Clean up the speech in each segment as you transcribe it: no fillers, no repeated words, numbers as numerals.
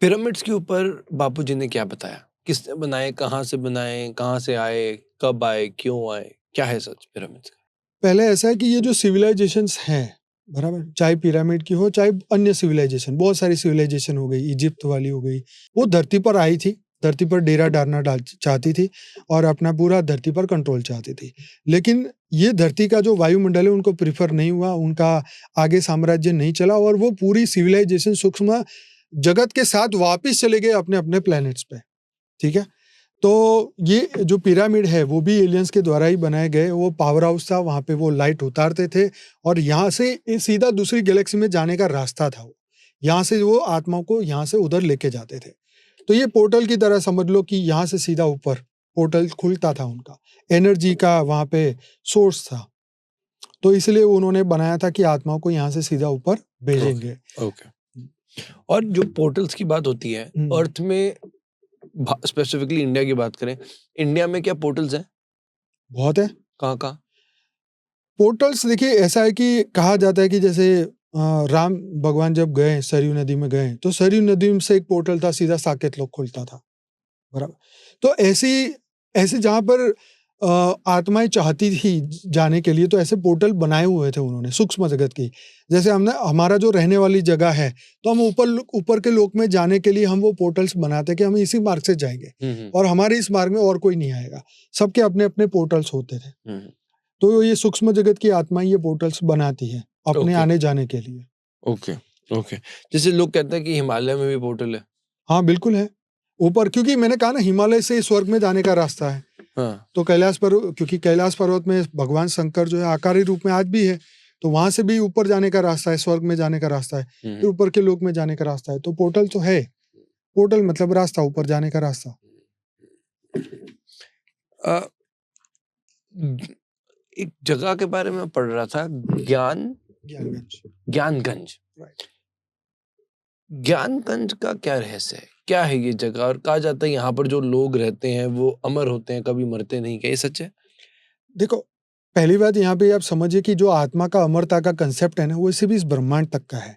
Pyramids के ऊपर बापूजी ने क्या बताया? किसने बनाए, कहाँ से आए, कब आए, क्यों आए? क्या है सच पिरामिड्स का? पहले ऐसा है कि ये जो सिविलाइजेशंस हैं, बराबर, चाहे पिरामिड की हो चाहे अन्य सिविलाइजेशन, बहुत सारी सिविलाइजेशन हो गई, इजिप्ट वाली हो गई, वो धरती पर आई थी, धरती पर डेरा डालना चाहती थी और अपना पूरा धरती पर कंट्रोल चाहती थी। लेकिन ये धरती का जो वायुमंडल है उनको प्रिफर नहीं हुआ, उनका आगे साम्राज्य नहीं चला और वो पूरी सिविलाइजेशन सूक्ष्म जगत के साथ वापिस चले गए अपने अपने प्लैनेट्स पे। ठीक है, तो ये जो पिरामिड है वो भी एलियंस के द्वारा ही बनाए गए। वो पावर हाउस था, वहां पे वो लाइट उतारते थे और यहाँ से सीधा दूसरी गैलेक्सी में जाने का रास्ता था। वो यहाँ से वो आत्माओं को यहाँ से उधर लेके जाते थे। तो ये पोर्टल की तरह समझ लो कि यहाँ से सीधा ऊपर पोर्टल खुलता था, उनका एनर्जी का वहां पे सोर्स था। तो इसलिए उन्होंने बनाया था कि आत्माओं को यहाँ से सीधा ऊपर भेजेंगे। ओके। और जो पोर्टल्स की बात होती है अर्थ में, स्पेसिफिकली इंडिया की बात करें, इंडिया में क्या पोर्टल्स हैं? बहुत है। कहाँ कहाँ पोर्टल्स? देखिए, ऐसा है कि कहा जाता है कि जैसे राम भगवान जब गए सरयू नदी में गए तो सरयू नदी से एक पोर्टल था, सीधा साकेत लोक खुलता था, बराबर। तो ऐसे जहाँ पर आत्माएं चाहती थी जाने के लिए, तो ऐसे पोर्टल बनाए हुए थे उन्होंने सूक्ष्म जगत की। जैसे हमने हमारा जो रहने वाली जगह है, तो हम ऊपर के लोक में जाने के लिए हम वो पोर्टल्स बनाते कि हम इसी मार्ग से जाएंगे और हमारे इस मार्ग में और कोई नहीं आएगा। सबके अपने अपने पोर्टल्स होते थे। तो ये सूक्ष्म जगत की आत्माएं ये पोर्टल्स बनाती है अपने आने जाने के लिए। Okay okay. जैसे लोग कहते हैं कि हिमालय में भी पोर्टल है। हाँ बिल्कुल है ऊपर, क्योंकि मैंने कहा ना हिमालय से स्वर्ग में जाने का रास्ता है। हाँ। तो क्योंकि कैलाश पर्वत में भगवान शंकर जो है आकारी रूप में आज भी है, तो वहां से भी ऊपर जाने का रास्ता है, स्वर्ग में जाने का रास्ता है, फिर ऊपर के लोक में जाने का रास्ता है। तो पोर्टल तो है, पोर्टल मतलब रास्ता, ऊपर जाने का रास्ता। एक जगह के बारे में पढ़ रहा था, ज्ञानगंज। ज्ञानगंज का क्या रहस्य है? क्या है ये जगह? और कहा जाता है यहाँ पर जो लोग रहते हैं वो अमर होते हैं, कभी मरते नहीं। क्या ये सच है? देखो, पहली बात यहाँ पे आप समझिए कि जो आत्मा का अमरता का कंसेप्ट है ना, वो सिर्फ इस ब्रह्मांड तक का है।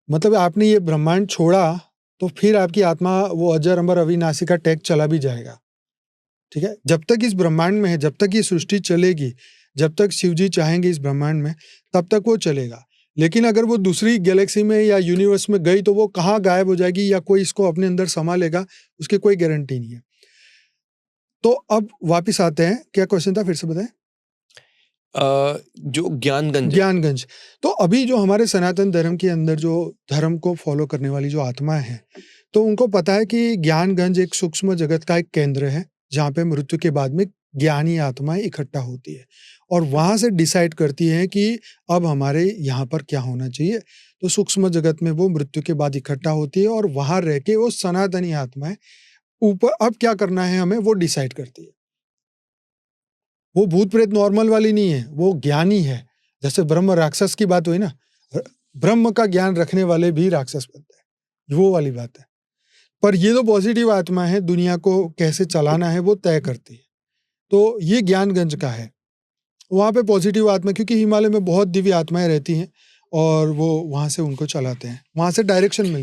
मतलब आपने ये ब्रह्मांड छोड़ा तो फिर आपकी आत्मा वो अजर अमर अविनाशी का टैग चला भी जाएगा। ठीक है, जब तक इस ब्रह्मांड में है, जब तक ये सृष्टि चलेगी, जब तक शिव जी चाहेंगे इस ब्रह्मांड में, तब तक वो चलेगा। लेकिन अगर वो दूसरी गैलेक्सी में या यूनिवर्स में गई तो वो कहाँ गायब हो जाएगी या कोई इसको अपने अंदर समा लेगा, उसकी कोई गारंटी नहीं है। तो अब वापिस आते हैं, क्या क्वेश्चन था फिर से बताएं? जो ज्ञानगंज। तो अभी जो हमारे सनातन धर्म के अंदर जो धर्म को फॉलो करने वाली जो आत्माएं हैं, तो उनको पता है कि ज्ञानगंज एक सूक्ष्म जगत का एक केंद्र है जहाँ पे मृत्यु के बाद में ज्ञानी आत्माएं इकट्ठा होती है और वहां से डिसाइड करती है कि अब हमारे यहाँ पर क्या होना चाहिए। तो सूक्ष्म जगत में वो मृत्यु के बाद इकट्ठा होती है और वहां रह के वो सनातनी आत्माएं ऊपर अब क्या करना है हमें वो डिसाइड करती है। वो भूत प्रेत नॉर्मल वाली नहीं है, वो ज्ञानी है। जैसे ब्रह्म राक्षस की बात हुई ना, ब्रह्म का ज्ञान रखने वाले भी राक्षस बनते हैं, वो वाली बात है। पर ये तो पॉजिटिव आत्मा है, दुनिया को कैसे चलाना है वो तय करती है। तो ये ज्ञानगंज का है, वहाँ पे पॉजिटिव आत्मा, क्योंकि हिमालय में बहुत दिव्य आत्माएं रहती हैं और वो वहाँ से उनको चलाते हैं, वहाँ से डायरेक्शन मिलती है।